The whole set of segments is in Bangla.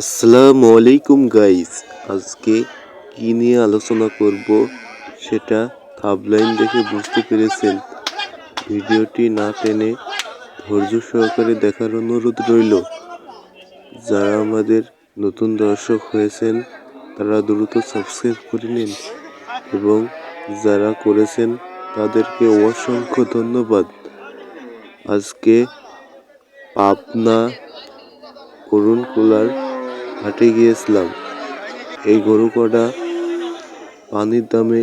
আসসালামু আলাইকুম গাইস, আজকে কি নিয়ে আলোচনা করব সেটা থাম্বনেইল দেখে বুঝতে পেরেছেন। ভিডিওটি না টেনে ধৈর্য সহকারে দেখার অনুরোধ রইল। যারা আমাদের নতুন দর্শক হয়েছেন তারা দ্রুত সাবস্ক্রাইব করে নিন এবং যারা করেছেন তাদেরকে অসংখ্য ধন্যবাদ। আজকে পাবনা অরুণকুলার হাটে গিয়েছিলাম। এই গরু কটা পানির দামে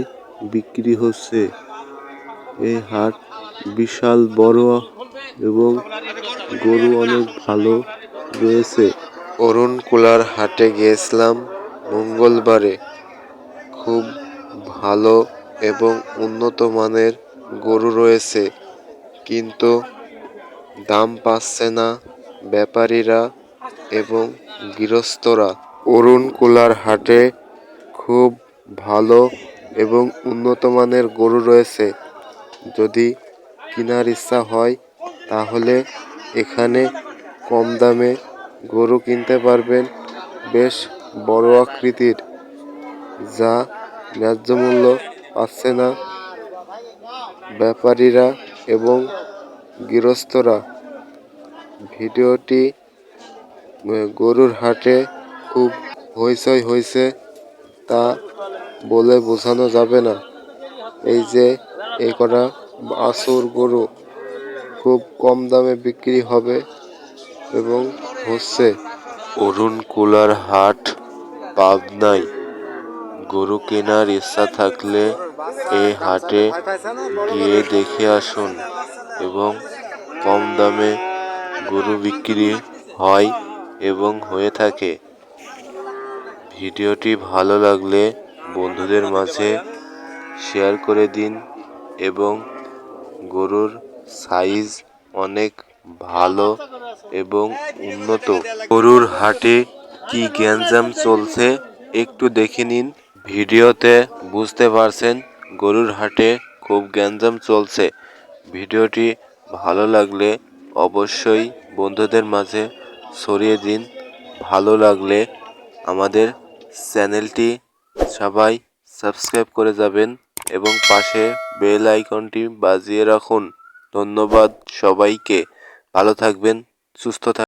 বিক্রি হচ্ছে। এই হাট বিশাল বড় এবং গরু অনেক ভালো রয়েছে। অরুণকুলার হাটে গিয়েছিলাম মঙ্গলবারে। খুব ভালো এবং উন্নত মানের গরু রয়েছে, কিন্তু দাম পাচ্ছে না ব্যাপারীরা এবং গৃহস্থরা। অরুণকুলার হাটে খুব ভালো এবং উন্নত মানের গরু রয়েছে। যদি কেনার ইচ্ছা হয় তাহলে এখানে কম দামে গরু কিনতে পারবেন, বেশ বড় আকৃতির, যা ন্যায্য মূল্য পাচ্ছে না ব্যাপারীরা এবং গৃহস্থরা। ভিডিওটি গরুর হাটে খুব হইচই হয়েছে তা বলে বোঝানো যাবে না। এই যে এই কটা বাছুর গরু খুব কম দামে বিক্রি হবে এবং হচ্ছে। অরুণকুলার হাট পাবনায়। গরু কেনার ইচ্ছা থাকলে এই হাটে গিয়ে দেখে আসুন এবং কম দামে গরু বিক্রি হয় এবং হয়ে থাকে। ভিডিওটি ভালো লাগলে বন্ধুদের মাঝে শেয়ার করে দিন এবং গরুর সাইজ অনেক ভালো এবং উন্নত। গরুর হাটে কি গ্যাঞ্জাম চলছে একটু দেখে নিন। ভিডিওতে বুঝতে পারছেন গরুর হাটে খুব গ্যাঞ্জাম চলছে। ভিডিওটি ভালো লাগলে অবশ্যই বন্ধুদের মাঝে ছড়িয়ে দিন। ভালো লাগলে আমাদের চ্যানেলটি সবাই সাবস্ক্রাইব করে যাবেন এবং পাশে বেল আইকনটি বাজিয়ে রাখুন। ধন্যবাদ সবাইকে। ভালো থাকবেন, সুস্থ থাকবেন।